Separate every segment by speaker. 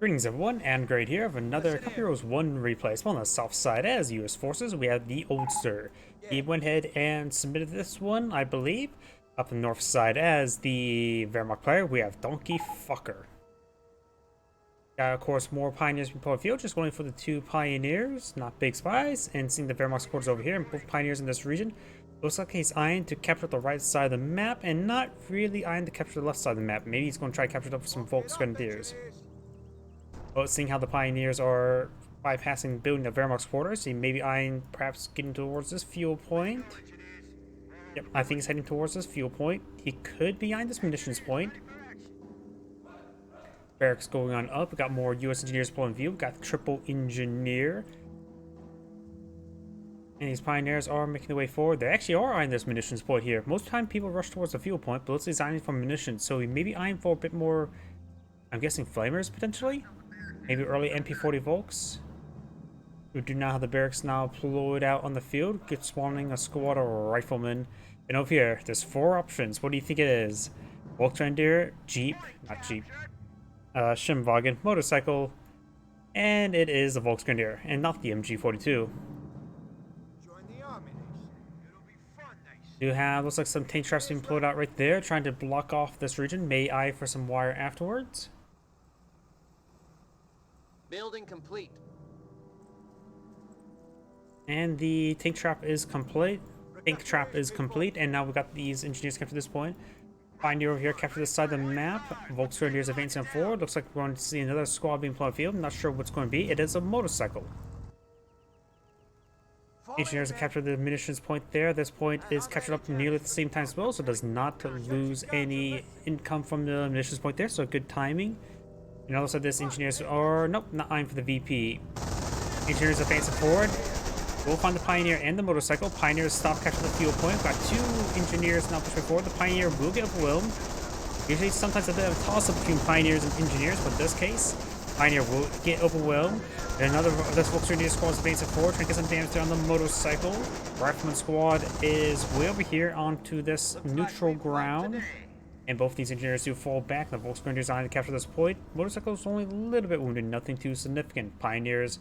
Speaker 1: Greetings everyone, and Great here of another Copy Heroes 1 replay. So on the south side as US forces, we have the Oldster. He went ahead and submitted this one, I believe. Up the north side as the Wehrmacht player, we have donkeyf'er. Got, of course, more pioneers from Point Field, just going for the two pioneers, not big spies, and seeing the Wehrmacht's quarters over here, and both pioneers in this region. Looks like he's eyeing to capture the right side of the map, and not really eyeing to capture the left side of the map. Maybe he's going to try to capture it up with some Volksgrenadiers. But seeing how the pioneers are bypassing building the Wehrmacht's quarters, he may be eyeing perhaps getting towards this fuel point. Yep, I think he's heading towards this fuel point. He could be eyeing this munitions point. Barracks going on up. We got more US engineers pulling view. We got triple engineer. And these pioneers are making their way forward. They actually are eyeing this munitions point here. Most of the time people rush towards the fuel point, but let's say eyeing for munitions. So he may be eyeing for a bit more, I'm guessing, flamers potentially? Maybe early MP40 Volks. We do not have the barracks now deployed out on the field. Get spawning a squad of riflemen. And over here, there's four options. What do you think it is? Volksgrenadier, Jeep, not Jeep, Schimwagen, motorcycle, and it is the Volksgrenadier, and not the MG42. Do have, looks like some tank traps being pulled out right there, trying to block off this region. May eye for some wire afterwards.
Speaker 2: Building complete.
Speaker 1: And the tank trap is complete. And now we've got these engineers captured this point. Pioneer over here captured this side of the map. Volksgrenadiers advancing forward. Looks like we're going to see another squad being put on field. I'm not sure what's going to be. It is a motorcycle. Engineers have captured the munitions point there. This point is captured up nearly at the same time as well, so does not lose any income from the munitions point there. So good timing. And also this engineers are, nope, not eyeing for the VP. Engineers advancing forward. We'll find the Pioneer and the motorcycle. Pioneers stop capturing the fuel point. We've got two engineers now pushing forward. The Pioneer will get overwhelmed. Usually sometimes a bit of a toss-up between Pioneers and engineers, but in this case, Pioneer will get overwhelmed. And another of this Volksgrenadier squad is advancing forward, trying to get some damage there on the motorcycle. Rifleman squad is way over here onto this neutral ground. And both these engineers do fall back. The Volksgrenadiers eyeing to capture this point. Motorcycle is only a little bit wounded, nothing too significant. Pioneers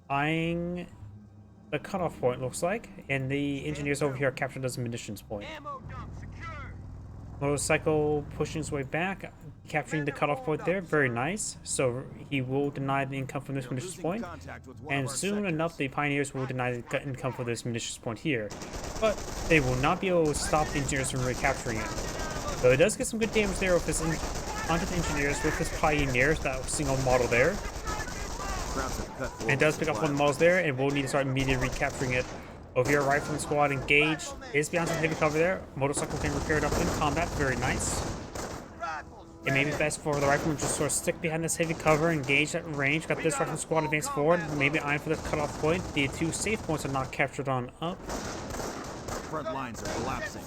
Speaker 1: eyeing the cutoff point, looks like. And the engineers over here captured this munitions point. Motorcycle pushing his way back, capturing the cutoff point there. Very nice. So he will deny the income from this munitions point. And soon enough, the Pioneers will deny the income for this munitions point here. But they will not be able to stop the engineers from recapturing it. So it does get some good damage there with this onto the engineers with this Pioneers, that single model there. And it does pick up one of the models there, and we'll need to start immediately recapturing it. Over here, Rifleman squad engaged. Is behind some heavy cover there. Motorcycle can repair it up in combat. Very nice. It may be best for the Rifleman just sort of stick behind this heavy cover, engage at range. Got this Rifleman squad advance forward. Maybe eyeing for this cutoff point. The two safe points are not captured on up.
Speaker 3: Front lines are collapsing.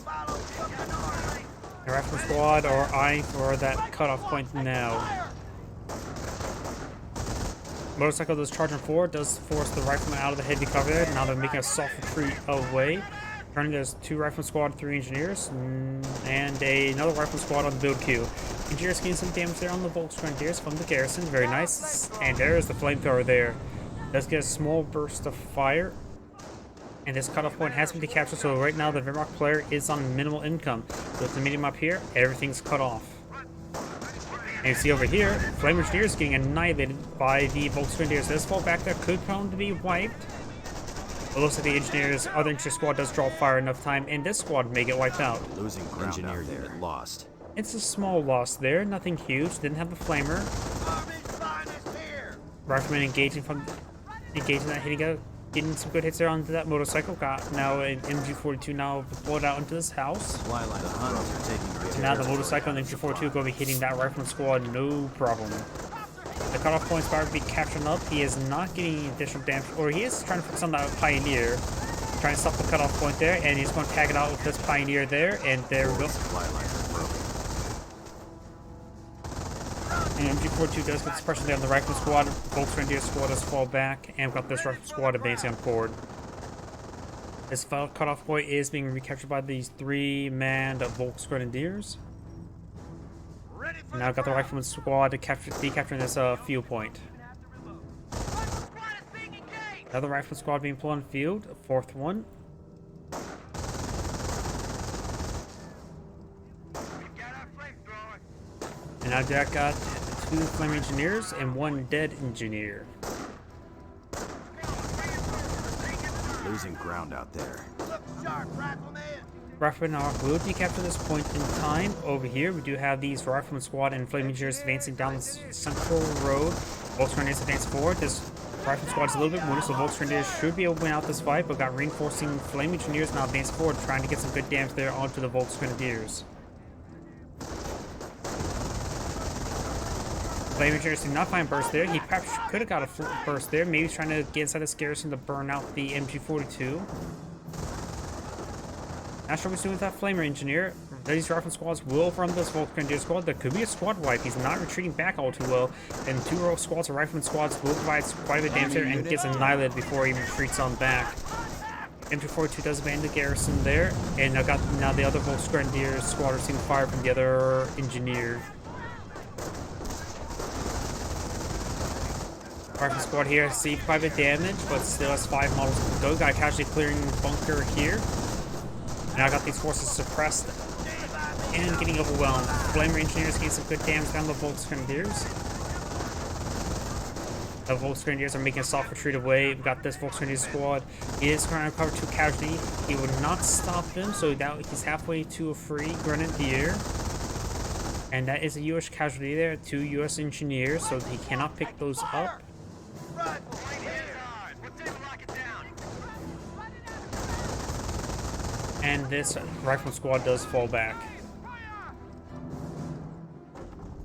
Speaker 1: The Rifleman squad are eyeing for that cutoff point now. Motorcycle does charging forward, does force the Rifleman out of the heavy cover there. Now they're making a soft retreat away. Turning, there's two Rifleman squad, three engineers, and another Rifleman squad on the build queue. Engineers getting some damage there on the Volksgrenadiers from the garrison. Very nice. And there's the flamethrower there. Does get a small burst of fire. And this cutoff point has been captured, so right now the Wehrmacht player is on minimal income. So with the medium up here, everything's cut off. And you see over here, Flame Engineers getting annihilated by the Volksgrenadiers. This fall back there could come to be wiped. It looks like the engineers, other engineer squad does draw fire enough time, and this squad may get wiped out.
Speaker 3: Losing ground engineer there, lost.
Speaker 1: It's a small loss there, nothing huge. Didn't have the flamer. Rifleman engaging that, hitting out. Getting some good hits there onto that motorcycle. Got now an MG42 now deployed out into this house. And now the motorcycle and the MG42 are going to be hitting that Rifleman squad, no problem. The cutoff point's about to be captured up. He is not getting additional damage, or he is trying to focus on that Pioneer. Trying to stop the cutoff point there, and he's going to tag it out with this Pioneer there, and there we go. And MG42 does get suppression there on the Rifleman squad. Volksgrenadier squad does fall back, and we've got this Rifleman squad advancing on forward. This final cutoff point is being recaptured by these three-man Volksgrenadiers.
Speaker 2: Ready
Speaker 1: Now I've got the rifleman squad to decapturing this field point. Another rifleman squad being pulled on field. Fourth one. And now Jack got 2 flame engineers and 1 dead engineer.
Speaker 3: Losing ground out there.
Speaker 1: Riflemen will decapture this point in time. Over here, we do have these rifleman squad and flame engineers advancing down the central road. Volksgrenadiers advance forward. This rifleman squad is a little bit wounded, so Volksgrenadiers should be able to win out this fight, but got reinforcing flame engineers now advance forward, trying to get some good damage there onto the Volksgrenadiers. Flame engineers did not find burst there. He perhaps could have got a burst there. Maybe he's trying to get inside this garrison to burn out the MG42. Not sure what he's doing with that flamer engineer. These rifle squads will run this Volksgrenadier squad. There could be a squad wipe. He's not retreating back all too well. And 2 row squads of rifleman squads will provide quite a bit of damage there and gets annihilated before he even retreats on back. MG42 does abandon the garrison there. And now the other Volksgrenadier squad receiving fire from the other engineer. Rifle squad here received quite a bit of damage, but still has 5 models to go. Got a casualty clearing bunker here. Now I got these forces suppressed and getting overwhelmed. Flamer engineers getting some good damage down the Volksgrenadiers. The Volksgrenadiers are making a soft retreat away. We've got this Volksgrenadier squad. He is trying to recover 2 casualty. He would not stop him, so now he's halfway to a free grenadier. And that is a US casualty there, 2 US engineers, so he cannot pick those up. And this rifle squad does fall back.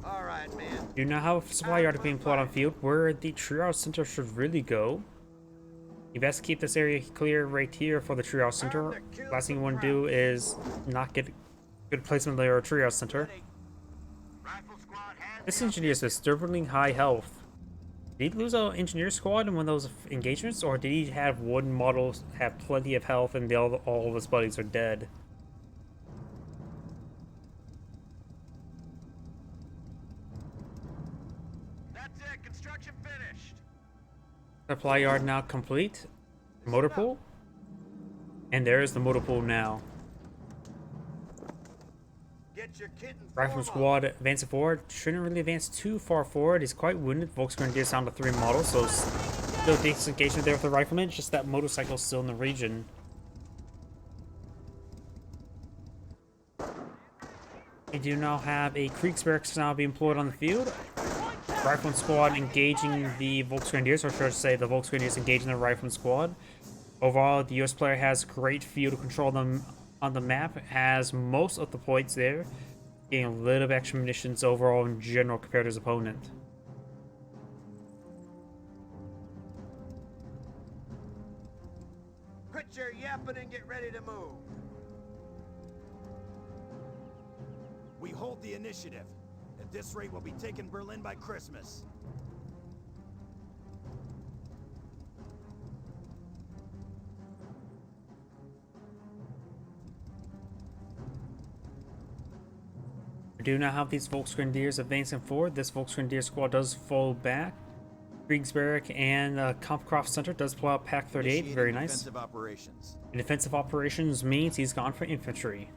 Speaker 2: Alright, man.
Speaker 1: You now have a supply yard being plotted on field where the triage center should really go. You best keep this area clear right here for the triage center. Last thing you want to do is not get good placement there or triage center. This engineer is disturbingly high health. Did he lose an engineer squad in one of those engagements, or did he have one model have plenty of health and all of his buddies are dead?
Speaker 2: That's it. Construction finished.
Speaker 1: Supply yard now complete. Motor pool. And there is the motor pool now.
Speaker 2: Get your kit and
Speaker 1: Rifleman
Speaker 2: form
Speaker 1: squad advancing forward. Shouldn't really advance too far forward. He's quite wounded. Volksgrenadiers down to 3 models, so still decent engagement there with the rifleman. Just that motorcycle still in the region. We do now have a Kriegsberg now being employed on the field. Rifleman squad engaging the Volksgrenadiers, or should I say the Volksgrenadiers engaging the Rifleman squad. Overall, the US player has great field control on the map, has most of the points there, getting a little bit extra munitions overall in general compared to his opponent.
Speaker 2: Quit your yapping and get ready to move.
Speaker 3: We hold the initiative. At this rate, we'll be taking Berlin by Christmas.
Speaker 1: We do now have these Volksgrenadiers advancing forward. This Volksgrenadier squad does fall back. Kriegsberg and Kampfkraft Center does pull out Pack 38. Very nice.
Speaker 3: Defensive operations.
Speaker 1: And defensive operations means he's gone for infantry.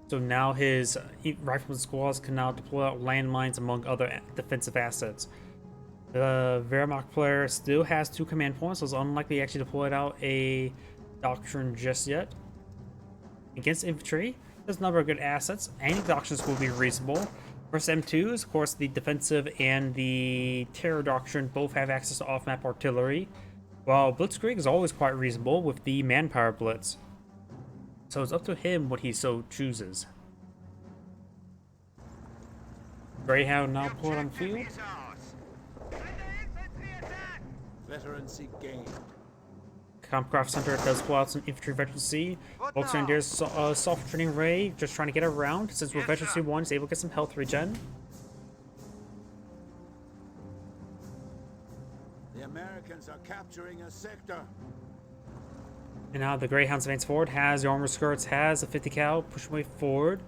Speaker 1: So now his rifleman squads can now deploy out landmines among other defensive assets. The Wehrmacht player still has 2 command points, so it's unlikely to actually deploy out a doctrine just yet. Against infantry, there's a number of good assets. Any doctrines will be reasonable. First M2s, of course, the defensive and the terror doctrine both have access to off-map artillery, while Blitzkrieg is always quite reasonable with the manpower blitz. So it's up to him what he so chooses. Greyhound now pulled on field.
Speaker 3: Veterancy gained.
Speaker 1: Kampfkraft Center does pull out some infantry veterancy. Volksgrenadiers soft training ray, just trying to get around. Since we're veterancy 1, he's able to get some health regen.
Speaker 2: The Americans are capturing a sector.
Speaker 1: And now the Greyhounds advance forward, has the armor skirts, has a 50 cal, push away forward.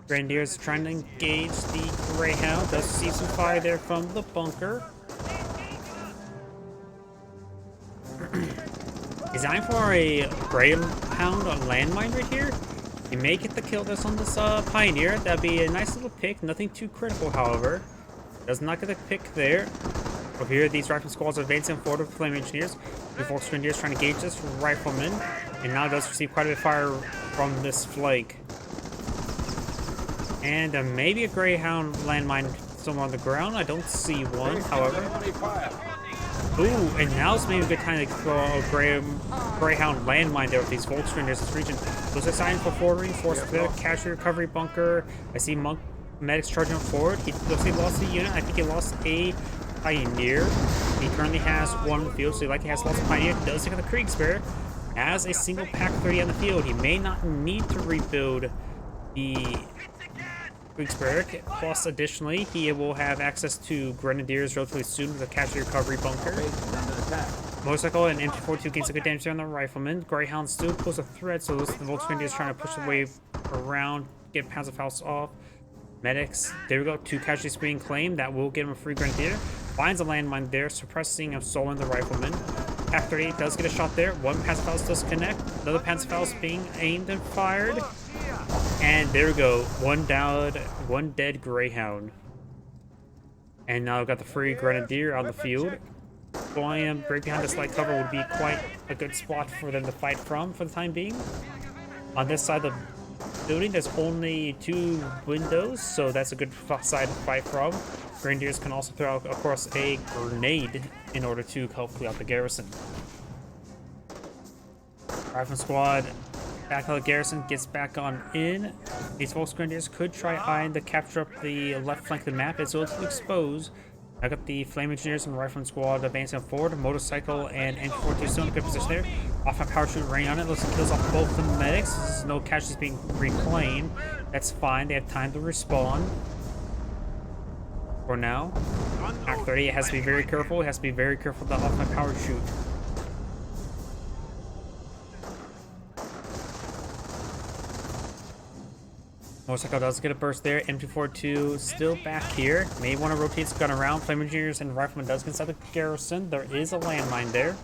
Speaker 1: Grenadiers trying to engage the Greyhound. Does see some fire there from the bunker. Designed for a Greyhound on landmine right here. You may get the kill that's on this Pioneer. That'd be a nice little pick. Nothing too critical, however. Does not get the pick there. Over here, these rifle squads are advancing forward with flame engineers. The Volks Grenadiers trying to engage this rifleman. And now does receive quite a bit of fire from this flank. And maybe a Greyhound landmine somewhere on the ground. I don't see one, however. Ooh, and now it's maybe a good time to throw a Greyhound landmine there with these Volks Grenadiers in this region. Those are signed for forward reinforced with a casualty recovery bunker. I see medics charging up forward. He looks like he lost a unit. I think he lost a Pioneer. He currently has one on the field, so he likely has lost a Pioneer. He does take out the Kriegsbear. As a single pack 30 on the field, he may not need to rebuild the Kriegsbear. Plus, additionally, he will have access to Grenadiers relatively soon with a casualty recovery bunker. Motorcycle and MP42 gains a good damage there on the Rifleman. Greyhound still pose a threat, so those the Volks Grenadiers trying to push the wave around, get Panzerfaust off. Medics, there we go, 2 casualties being claimed. That will get him a free Grenadier. Finds a landmine there, suppressing of Soul and the Rifleman. Pack 38 does get a shot there. One Panzerfaust does connect. Another Panzerfaust being aimed and fired. And there we go. One down, one dead Greyhound. And now I've got the free Grenadier on the field. Going right behind this light cover would be quite a good spot for them to fight from for the time being. On this side of the building, there's only 2 windows, so that's a good side to fight from. Grenadiers can also throw out, of course, a grenade in order to help clear out the garrison. Rifleman squad back on the garrison, gets back on in. These Volks Grenadiers could try eyeing to capture up the left flank of the map. It's relatively exposed. I got the Flame Engineers and Rifleman squad advancing forward. Motorcycle and MP42 still in a good position there. Off my parachute rain on it. Looks like kills off both the medics. There's no casualties being reclaimed. That's fine. They have time to respawn. For now. Pack 38 has to be very careful. It has to be very careful to off my parachute. Motorcycle does get a burst there. MP42 still back here. May want to rotate his gun around. Flame Engineers and Rifleman does get inside the garrison. There is a landmine there.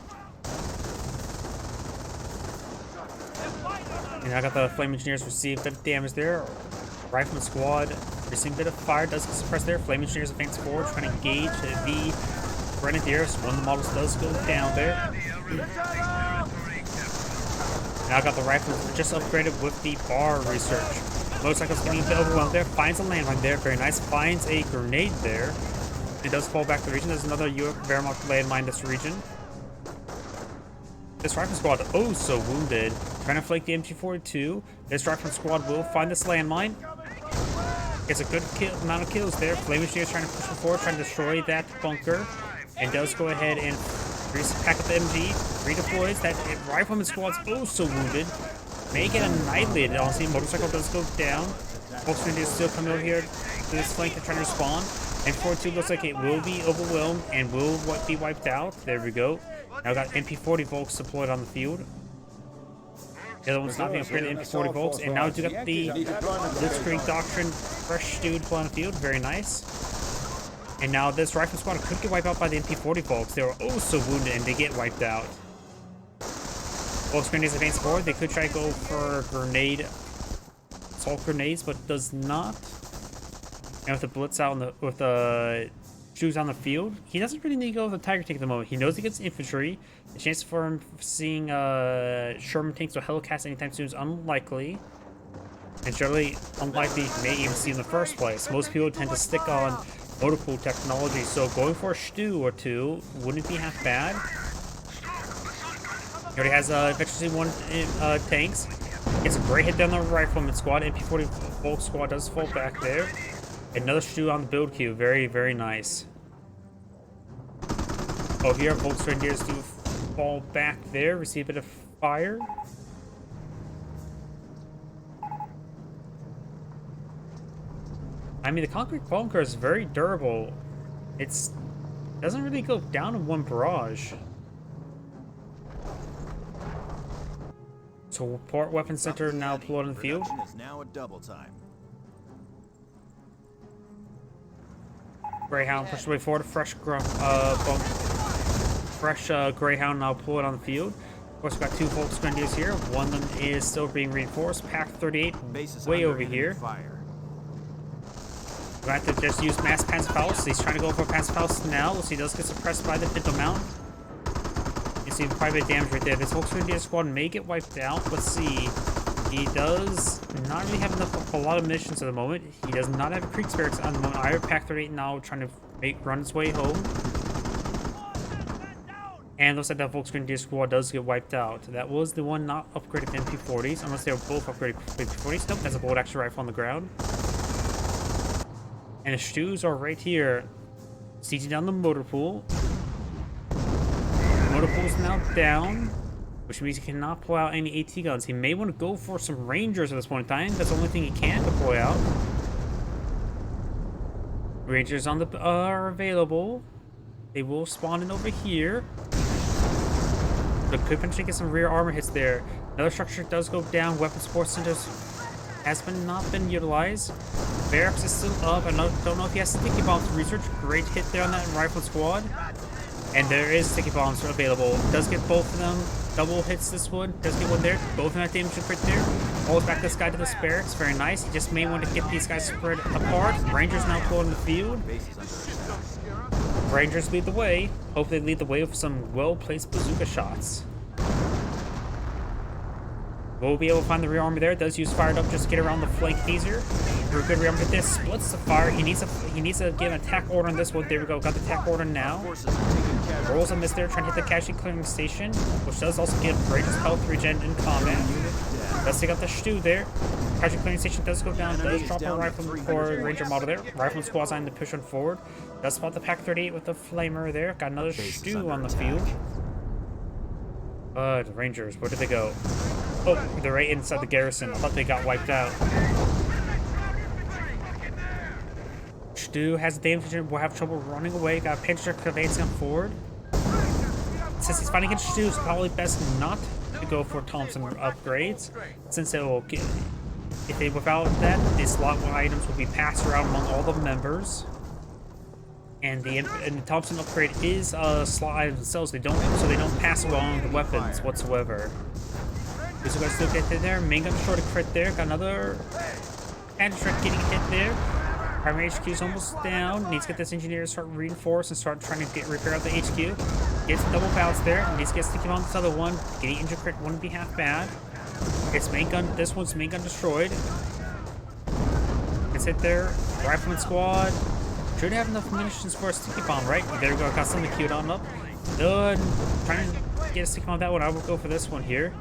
Speaker 1: And I got the Flame Engineers receive a bit of damage there. Rifleman squad receiving a bit of fire. Does get suppressed there. Flame Engineers advance forward, trying to engage the Grenadiers. One of the models does go down there. Now I got the Rifleman just upgraded with the bar research. Motorcycle's getting a bit overwhelmed there. Finds a landmine there. Very nice. Finds a grenade there. It does fall back to the region. There's another Wehrmacht landmine in this region. This Rifleman squad, oh, so wounded. Trying to flank the MG42. This Rifleman squad will find this landmine. Gets a good amount of kills there. Flame Engineers trying to push forward, trying to destroy that bunker. And does go ahead and pack up the MG. Redeploys. That Rifleman squad's oh, so wounded. May get annihilated, honestly. Motorcycle does go down. Volks Grenadiers still coming over here to this flank and trying to respawn. MP42 looks like it will be overwhelmed and will be wiped out. There we go. Now got MP40 Volks deployed on the field. The other one's not being upgraded, MP40 Volks. And now we do got the Blitzkrieg Doctrine fresh dude deployed on the field. Very nice. And now this Rifle squad could get wiped out by the MP40 Volks. They were oh so wounded and they get wiped out. Volks Grenadiers advance forward. They could try to go for assault grenades, but does not. And with the blitz out with the shoes on the field, he doesn't really need to go with the Tiger tank at the moment. He knows he gets infantry. The chance for him seeing Sherman tanks or Hellcats anytime soon is unlikely. And generally unlikely he may even see in the first place. Most people tend to stick on motor pool technology, so going for a Stu or 2 wouldn't be half bad. He already has efficiency 1 tanks. Gets a great hit down the Rifleman squad. MP40 Volk squad does fall back there. Another Stu on the build queue. Very, very nice. Oh, here Volks Grenadiers do fall back there. Receive a bit of fire. I mean, the concrete bunker is very durable. It doesn't really go down in one barrage. Support weapon center now deployed in the field.
Speaker 3: Is now a double time.
Speaker 1: Greyhound pushes way forward. Fresh Greyhound now pull it on the field. Of course, we've got 2 Volksgrenadiers here. One of them is still being reinforced. Pack 38 way over here.
Speaker 3: Fire.
Speaker 1: We're going to have to just use mass Panzerfaust. He's trying to go for Panzerfaust now. He does get suppressed by the Pinto Mount. You see quite a bit of damage right there. This Volksgrenadier squad may get wiped out. Let's see. He does not really have a lot of missions at the moment. He does not have Kriegsbarracks at the moment. Either Pack 38 now trying to run its way home. And looks like that Volksgrenadier squad does get wiped out. That was the one not upgraded to MP40s, unless they were both upgraded to MP40s. Nope, that's a bolt action rifle on the ground. And the Stews are right here, sieging down the motor pool. The motor pool is now down, which means he cannot pull out any AT guns. He may want to go for some Rangers at this point in time. That's the only thing he can deploy out. Rangers are available. They will spawn in over here. But could potentially get some rear armor hits there. Another structure does go down. Weapon support centers has not been utilized. Barracks is still up. I don't know if he has sticky bombs to research. Great hit there on that rifle squad. And there is sticky bombs available. Does get both of them. Double hits this one. Does get one there. Both of them have damage to crit there. Pulls back this guy to the barracks. Very nice. He just may want to get these guys spread apart. Rangers now pulling the field. Rangers lead the way. Hope they lead the way with some well-placed bazooka shots. We'll be able to find the rear armor there. It does use fired up just to get around the flank easier. For a good rear armor hit there. Splits the fire. He needs to get an attack order on this one. There we go. Got the attack order now. Rolls a miss there, trying to hit the casualty clearing station, which does also give Rangers health regen in combat. Does take out the Stew there. Casualty clearing station does go down. Does drop a rifle for Ranger model there. Rifleman squad's on to push on forward. Does spot the Pack 38 with the flamer there. Got another Stew on the field. The Rangers, where did they go? Oh, they're right inside the garrison. I thought they got wiped out. Stew has damage and will have trouble running away. Got a pincher advancing on forward. Since he's fighting against Stew, it's probably best not to go for Thompson upgrades, since it will get, without that, the slot items will be passed around among all the members. And the Thompson upgrade is slot items themselves. They don't pass along the weapons whatsoever. These guys still get in there. Main gun short a crit there. Got another Panzer getting hit there. Primary HQ is almost down. Needs to get this engineer to start reinforce and start trying to repair out the HQ. Gets a double bounce there. Needs to get sticky on this other one. Getting injured crit wouldn't be half bad. It's main gun. This one's main gun destroyed. Gets hit there. Rifleman squad. Should have enough munitions for a sticky bomb, right? There we go. Got something queued on up. Good. Trying to get a sticky bomb on that one. I will go for this one here.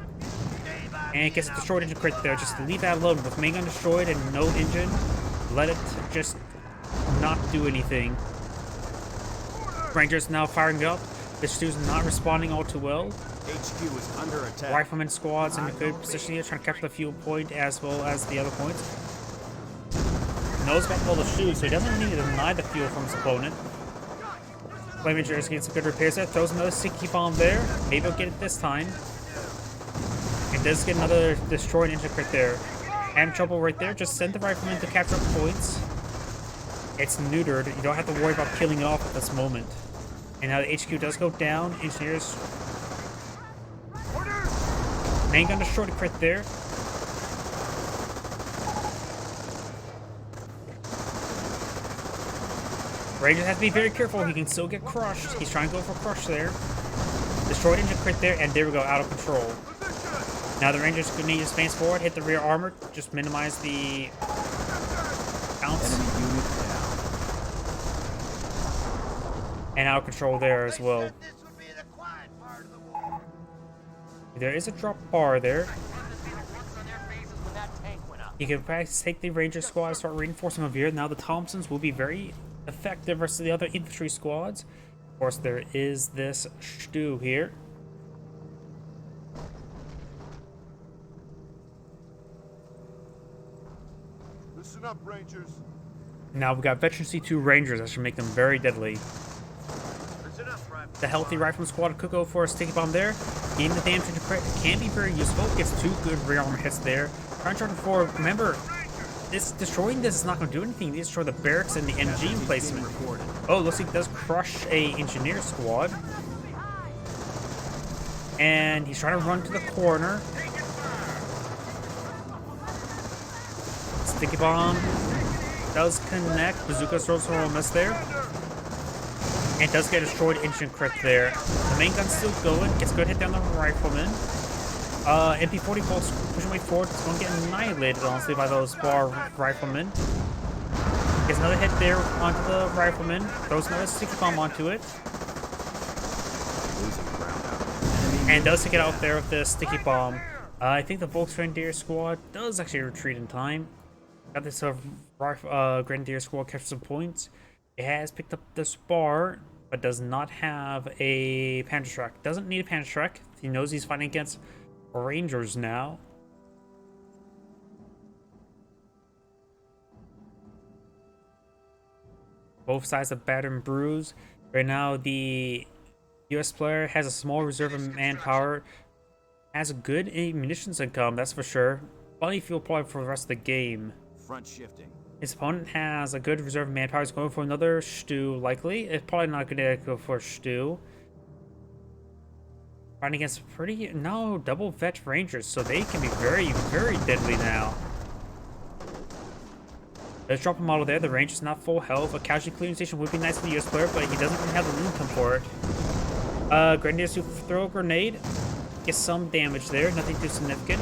Speaker 1: And it gets destroyed into crit there. Just leave that alone. With main gun destroyed and no engine, let it just not do anything. Rangers now firing up. The Stew's not responding all too well.
Speaker 3: HQ is under attack.
Speaker 1: Rifleman squad's in a good position here, trying to capture the fuel point as well as the other points. Knows about all the Stews, so he doesn't need to deny the fuel from his opponent. Flame Engineers gets some good repairs there. Throws another sticky bomb there. Maybe he'll get it this time. And does get another destroyed engine crit there. Having trouble right there. Just send the Rifleman to capture points. It's neutered. You don't have to worry about killing it off at this moment. And now the HQ does go down. Engineers. Main gun destroyed a crit there. Rangers have to be very careful. He can still get crushed. He's trying to go for crush there. Destroyed engine crit there, and there we go, out of control. Now the Rangers need to advance forward, hit the rear armor, just minimize the bounce. And out of control there as well. There is a drop bar there. You can perhaps take the Ranger squad and start reinforcing over here. Now the Thompsons will be very effective versus the other infantry squads. Of course, there is this Stew here.
Speaker 2: Listen up, Rangers.
Speaker 1: Now we've got Veteran C2 Rangers that should make them very deadly. The healthy Rifleman squad could go for a sticky bomb there. Getting the damage into crit can be very useful. Gets 2 good rear armor hits there. Trying to charge forward. Remember, this destroying this is not going to do anything. They destroy the barracks and the MG emplacement. Oh, looks like he does crush a engineer squad. And he's trying to run to the corner. Sticky bomb does connect. Bazooka throws a miss there. And does get destroyed engine crit there. The main gun's still going. Gets a good hit down the rifleman. MP40 folks pushing way forward. It's going to get annihilated, honestly, by those bar riflemen. Gets another hit there onto the rifleman. Throws another sticky bomb onto it. And does take it out there with the sticky bomb. I think the Volksgrenadier squad does actually retreat in time. Got this Grenadier squad capture some points. It has picked up the spar, but does not have a Panzerschreck. Doesn't need a Panzerschreck. He knows he's fighting against Rangers now. Both sides are battered and bruised. Right now, the US player has a small reserve of manpower. Has a good munitions income, that's for sure. Plenty of fuel probably for the rest of the game.
Speaker 3: Front shifting.
Speaker 1: His opponent has a good reserve of manpower. He's going for another stew, likely. It's probably not going to go for a stew. Fighting against double vet Rangers, so they can be very, very deadly now. Let's drop a model there. The Ranger's not full health. A casualty clearing station would be nice for the US player, but he doesn't really have the income for it. Grenadiers who throw a grenade. Get some damage there. Nothing too significant.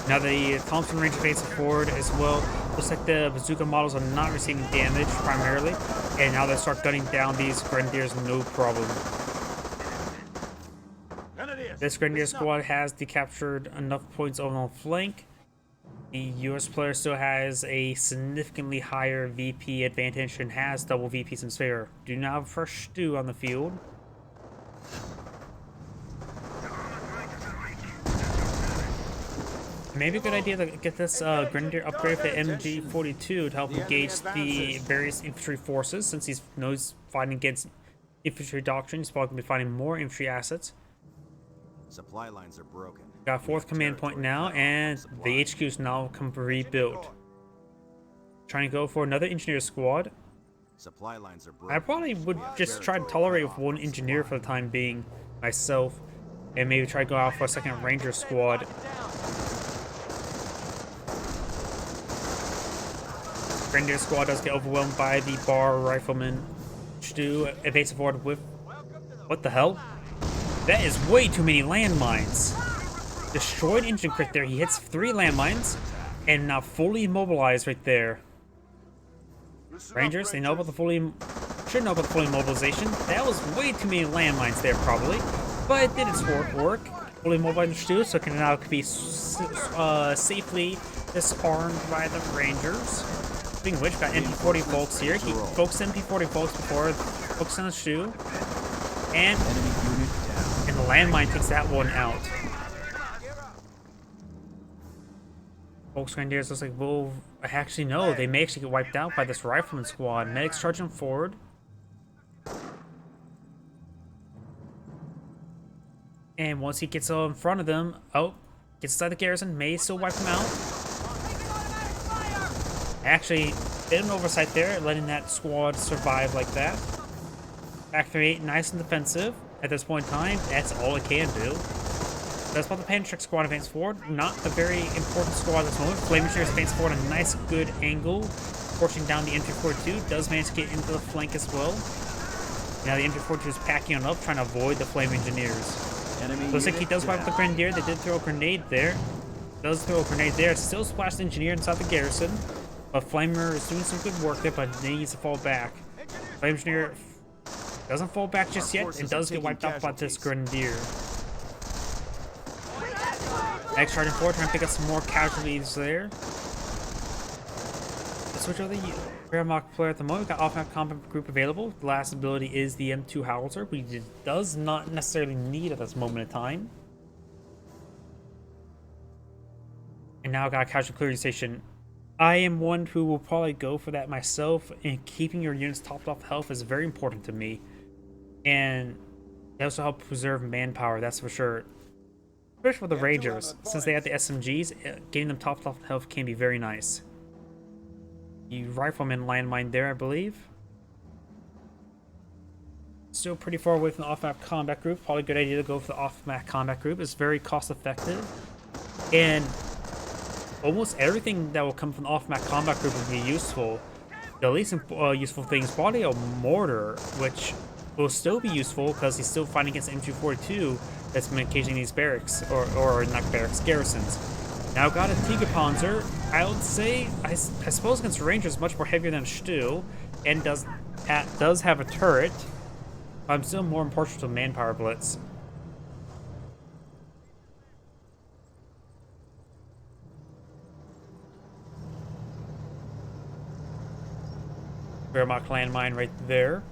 Speaker 1: Now the Thompson Ranger faces forward as well. Looks like the bazooka models are not receiving damage primarily. And now they start gunning down these Grenadiers no problem. This Grenadier squad has decaptured enough points over on the flank. The US player still has a significantly higher VP advantage and has double VPs in spare. Do not have a fresh stew on the field. Maybe a good idea to get this Grenadier upgrade for MG42 to help engage the various infantry forces, since he knows fighting against infantry doctrine. He's probably going to be finding more infantry assets.
Speaker 3: Supply lines are broken.
Speaker 1: Got fourth command point now, and the HQ is now come rebuilt. Trying to go for another engineer squad.
Speaker 3: Supply lines are broken.
Speaker 1: I probably would just try to tolerate with one engineer for the time being, myself, and maybe try to go out for a second ranger squad. Grenadier squad does get overwhelmed by the bar rifleman. Stew evasive forward with... What the hell? That is way too many landmines. Destroyed engine crit there. He hits 3 landmines and now fully immobilized right there. Rangers, they know about the fully... Should know about the fully immobilization. That was way too many landmines there probably. But it did its work. Fully immobilized Stew, so it can now be safely disarmed by the Rangers. Speaking of which, got MP40 folks here. He focused MP40 folks before focusing on the Stew. And the landmine takes that one out. Folks Grenadiers looks like, well, actually no, they may actually get wiped out by this rifleman squad. Medics charging forward. And once he gets in front of them, gets inside the garrison, may still wipe them out. Actually, bit of an oversight there, letting that squad survive like that. Factory 8, nice and defensive. At this point in time, that's all it can do. That's about the Panzerschreck squad advance forward. Not a very important squad at this moment. Flame Engineers advance forward a nice, good angle. Forcing down the MG42. Does manage to get into the flank as well. Now the MG42 is packing on up, trying to avoid the Flame Engineers. Looks like he does wipe the Grenadier. They did throw a grenade there. Does throw a grenade there. Still splashed the Engineer inside the garrison. But Flamer is doing some good work there, but he needs to fall back. Flame Engineer doesn't fall back just yet, and does get wiped out by this Grenadier. Next charging forward, trying to pick up some more casualties there. Let's switch over the Wehrmacht player at the moment. We've got off-map combat group available. The last ability is the M2 Howitzer, which it does not necessarily need at this moment in time. And now I've got a casualty clearing station. I am one who will probably go for that myself, and keeping your units topped off health is very important to me. And they also help preserve manpower, that's for sure. Especially for the Rangers, since they have the SMGs, getting them top health can be very nice. You rifleman landmine there, I believe. Still pretty far away from the off-map combat group. Probably a good idea to go for the off-map combat group. It's very cost-effective. And almost everything that will come from the off-map combat group will be useful. The least useful thing is probably a mortar, which will still be useful because he's still fighting against M242 that's been occasioning these barracks, or not barracks, garrisons. Now got a Tigerpanzer. I would say, I suppose against Rangers, much more heavier than Stu, and does have a turret. I'm still more impartial to manpower blitz. Wehrmacht landmine right there.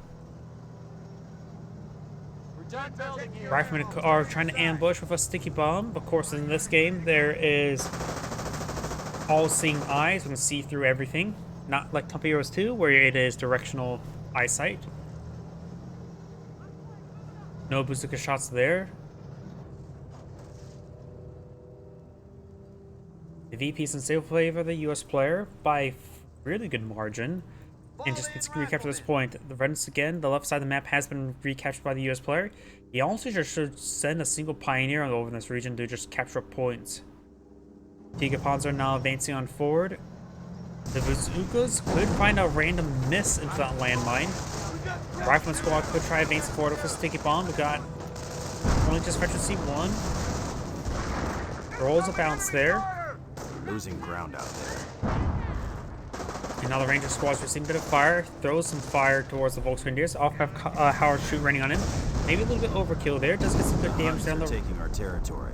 Speaker 1: Riflemen are trying to ambush with a sticky bomb. Of course, in this game, there is all-seeing eyes. We can see through everything. Not like Top Heroes 2, where it is directional eyesight. No bazooka shots there. The VP is in safe favor of the US player by a really good margin. And just gets recaptured at this point. The Renus again, the left side of the map has been recaptured by the US player. He also just should send a single pioneer over in this region to just capture points. Tigerpanzer now advancing on forward. The bazookas could find a random miss into that landmine. Rifleman squad could try advancing forward with a sticky bomb. We got only just veteran C1. Rolls a bounce there.
Speaker 3: Losing ground out there.
Speaker 1: And now the Ranger squad's receiving a bit of fire. Throws some fire towards the Volksgrenadiers. Off-map Howard shoot running on in. Maybe a little bit overkill there. Does get some good damage down the
Speaker 3: taking our territory.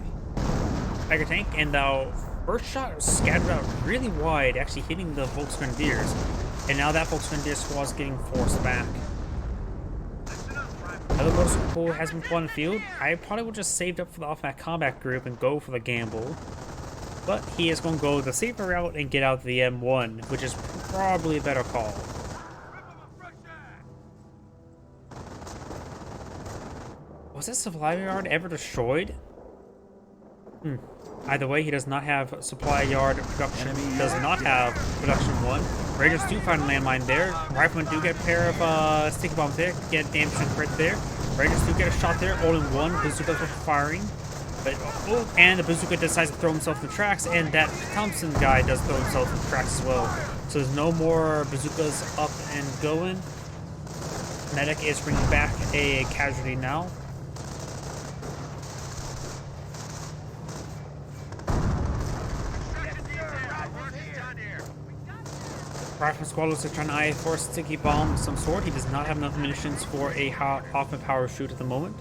Speaker 1: Tiger tank. And the first shot was scattered out really wide, actually hitting the Volksgrenadiers. And now that Volksgrenadier squad's getting forced back. Another motorcycle pool has been put on the field. I probably would just saved up for the off-map combat group and go for the gamble. But he is going to go the safer route and get out the M1, which is probably a better call. Was this supply yard ever destroyed? Either way, he does not have supply yard production. Does not have production 1. Raiders do find a landmine there. Riflemen do get a pair of sticky bombs there. Get damage and crit there. Raiders do get a shot there. All in one. Bazookas are firing. But, oh, and the bazooka decides to throw himself in the tracks, and that Thompson guy does throw himself in the tracks as well. So there's no more bazookas up and going. Medic is bringing back a casualty now. Rifleman squad looks like trying to eye for a sticky bomb of some sort. He does not have enough munitions for a off-map power shoot at the moment.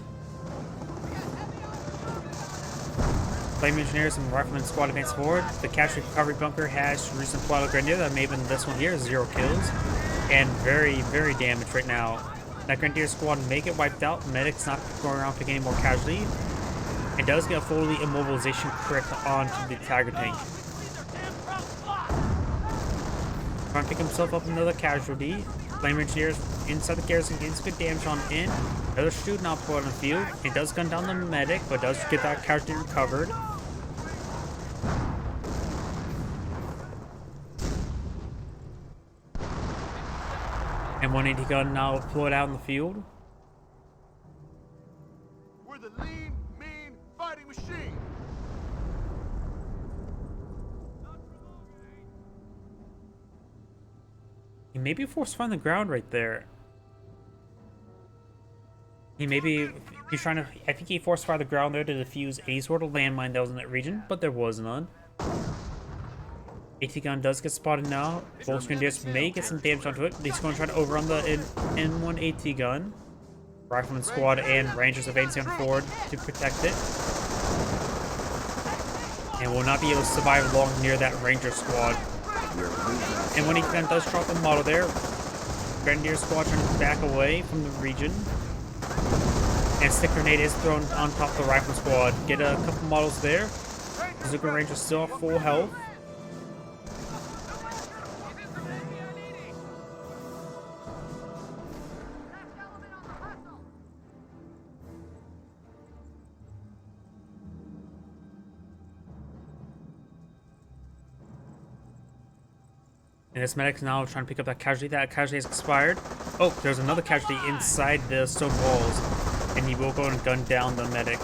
Speaker 1: Flame engineers and rifleman squad advance forward. The casualty recovery bunker has recent Twilight Grenadier. That may have been this one here. 0 kills. And very, very damaged right now. That Grenadier squad may get wiped out. Medic's not going around picking any more casualty. It does get a fully immobilization crit onto the Tiger tank. Trying to pick himself up another casualty. Flame engineers inside the garrison gains good damage on in. Another shoot now put on the field. It does gun down the medic, but does get that casualty recovered. And 180 gun now deployed out in the field.
Speaker 2: We're the lean, mean, fighting machine.
Speaker 1: He may be forced find the ground right there. He may be, he's trying to, I think he forced fire the ground there to defuse any sort of landmine that was in that region, but there was none. AT gun does get spotted now. Volksgrenadiers may get some damage onto it. He's going to try to overrun the N1 AT gun. Rifleman squad and Rangers advancing on forward to protect it. And will not be able to survive long near that Ranger squad. And when he then does drop a model there, Grenadier squad trying to back away from the region. And stick grenade is thrown on top of the rifle squad. Get a couple models there. Bazooka Ranger still at full health. And this medic's now trying to pick up that casualty. That casualty has expired. Oh, there's another casualty inside the stone walls. And he will go and gun down the medic.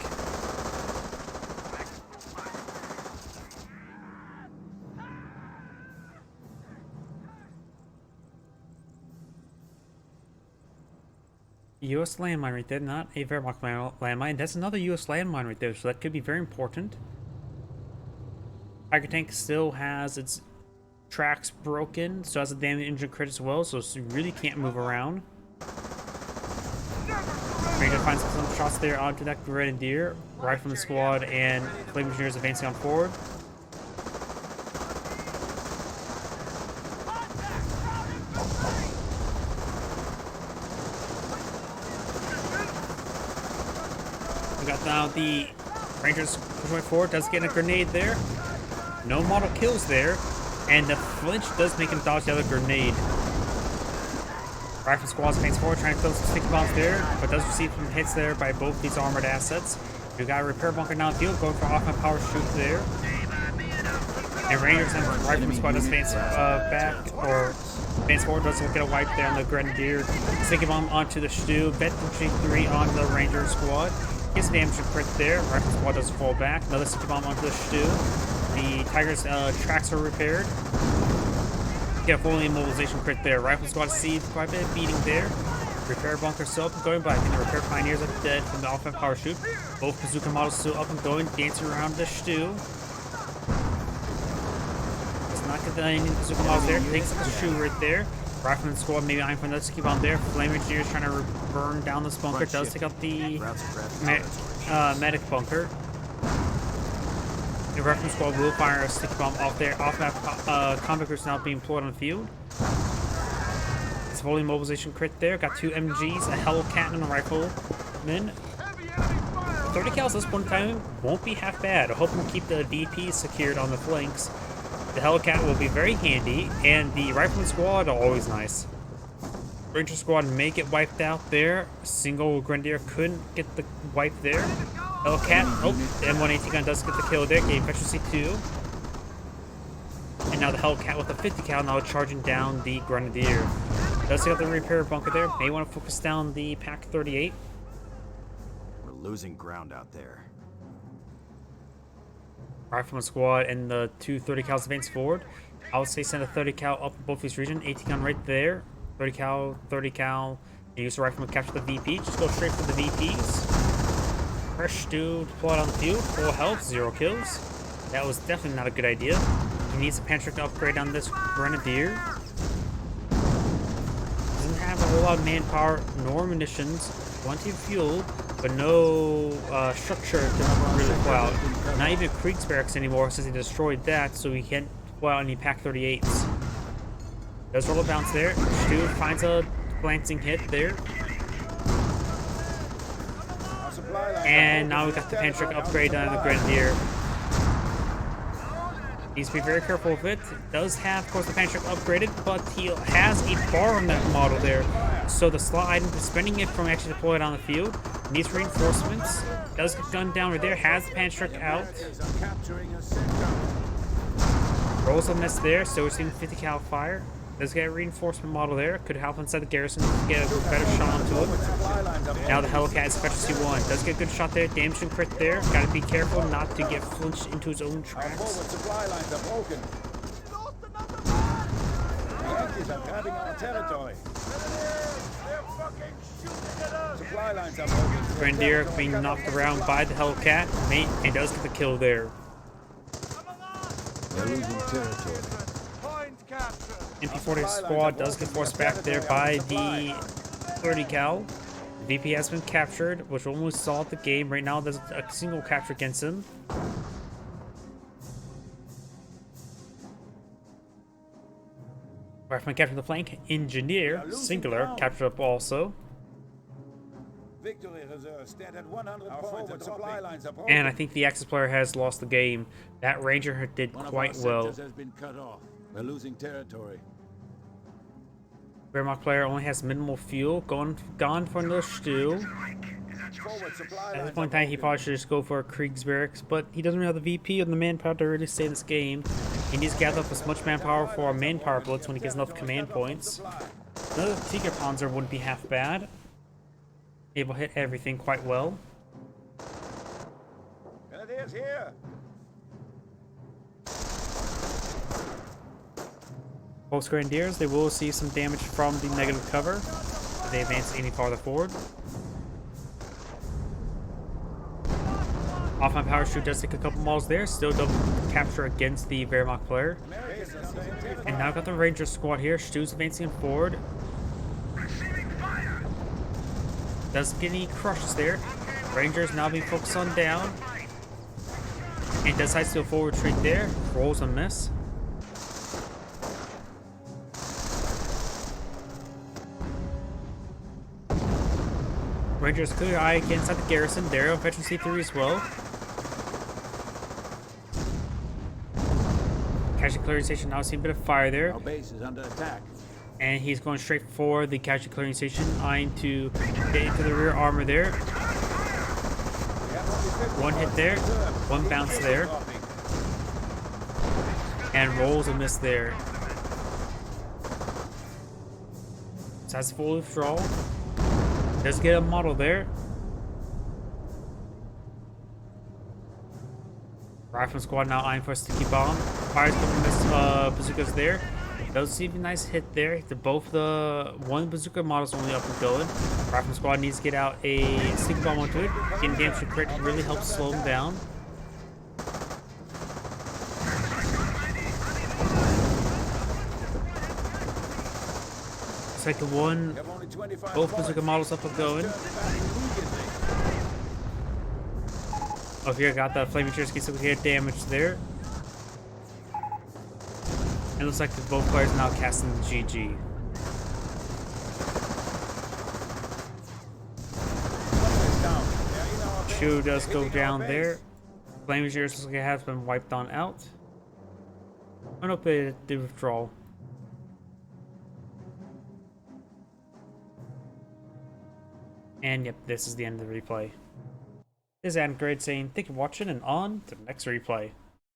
Speaker 1: US landmine right there, not a Wehrmacht landmine. That's another US landmine right there, so that could be very important. Tiger tank still has its tracks broken, so has a damaged engine crit as well, so it really can't move around. Ranger finds some shots there onto that grenadier, right from the squad, and flame engineers advancing on forward. We got now the Rangers pushing forward, does get a grenade there. No model kills there, and the flinch does make him dodge the other grenade. Rifle squad advances forward, trying to kill some sticky bombs there, but does receive some hits there by both these armored assets. We got a repair bunker downfield, going for off-my power shoot there. And Rangers and Rifle squad does advance back, or advance forward, does get a wipe there on the grenadier. Sticky bomb onto the stew, vet 3 on the Ranger squad. Gets a damage crit there. Rifle squad does fall back. Another sticky bomb onto the stew. The Tiger's tracks are repaired. Get a full immobilization crit there. Rifle squad sees quite a bit of beating there. Repair bunker still up and going, but I think the repair pioneers are dead from the offensive power shoot. Both bazooka models still up and going, dancing around the stew. Does not get the any bazooka models there. Takes the shoe right there. Rifleman squad maybe eyeing for another sticky bomb there. Flame engineers trying to burn down this bunker. Does take out the medic bunker. The reference squad will fire a sticky bomb off there. Off map convict groups now being deployed on the field. It's fully mobilization crit there. Got 2 MGs, a Hellcat, and a rifleman. 30 cals this one time won't be half bad. I hope we'll keep the DP secured on the flanks. The Hellcat will be very handy, and the rifleman squad are always nice. Ranger squad may get wiped out there. Single grenadier couldn't get the wipe there. Hellcat, oh, the M1AT gun does get the kill there, gave efficiency 2. And now the Hellcat with a 50 cal now charging down the grenadier. Does take out the repair bunker there. May want to focus down the Pack 38.
Speaker 3: We're losing ground out there.
Speaker 1: Rifleman squad and the 2 30 cals advance forward. I would say send a 30 cal up in both these regions. 18 gun right there. 30 cal, 30 cal. And use the rifleman to capture the VP. Just go straight for the VPs. Fresh stew deployed on the field. Full health, 0 kills. That was definitely not a good idea. He needs a Pantrick to upgrade on this grenadier. Doesn't have a whole lot of manpower nor munitions. Plenty of fuel, but no structure to really deploy out. Not even Krieg's barracks anymore since he destroyed that, so he can't deploy out any Pack 38s. Does roll a bounce there. Stew finds a glancing hit there. And now we got the Pantrick upgrade on the grenadier. Needs to be very careful with it. Does have, of course, the Pantrick upgraded, but he has a bar on that model there. So the slot item is spending it from actually deployed on the field. Needs reinforcements. Does get gunned down right there. Has the Pantrick out. Rolls a miss there, so we're seeing 50 cal fire. Does get a reinforcement model there. Could help inside the garrison to get a better shot onto it. Now the Hellcat is efficiency 1. Does get a good shot there. Damage and crit there. Gotta be careful not to get flinched into his own tracks. Grenadier being knocked around by the Hellcat. And does get the kill there.
Speaker 4: They're losing territory.
Speaker 1: MP40 squad does get forced back there by the 30 cal. The VP has been captured, which almost solved the game. Right now, there's a single capture against him. Rifleman captured the flank. Engineer, singular, captured up also. And I think the Axis player has lost the game. That Ranger did quite well.
Speaker 4: We're losing territory.
Speaker 1: Wehrmacht player only has minimal fuel. Gone for another stew. At this point in time, he probably should just go for a Krieg's barracks, but he doesn't really have the VP or the manpower to really save this game. He needs to gather up as much manpower for main power blitz when he gets enough command points. Another Tiger Panzer wouldn't be half bad. Able to hit everything quite well.
Speaker 4: Grenadiers here.
Speaker 1: Both Grenadiers, they will see some damage from the negative cover if they advance any farther forward. Off my power shoot does take a couple models there, still double capture against the Wehrmacht player. And now got the Ranger squad here. Stu's advancing forward. Doesn't get any crushes there. Rangers now being focused on down. And decides to go full retreat there. Rolls a miss. Rangers clear eye against the garrison. There, veteran C3 as well. Casualty clearing station now seeing a bit of fire there.
Speaker 4: Our base is under attack.
Speaker 1: And he's going straight for the casualty clearing station, eyeing to get into the rear armor there. One hit there, one bounce there. And rolls a miss there. So that's full withdrawal. Does get a model there. Rifleman squad now eyeing for a sticky bomb. Fires a couple of bazookas there. Does see a nice hit there. Both the one bazooka model's only up and going. Rifleman squad needs to get out a sticky bomb onto it. Getting damage to crit really helps slow him down. Second one, both bazooka models up and going. Over here, got the flaming Cherokee, so we get damage there. It looks like both players now casting the GG. Shoe does go down there. Flaming Cherokee looks like it has been wiped on out. I hope they did withdrawal. And yep, this is the end of the replay. This is Adam Grade saying thank you for watching and on to the next replay.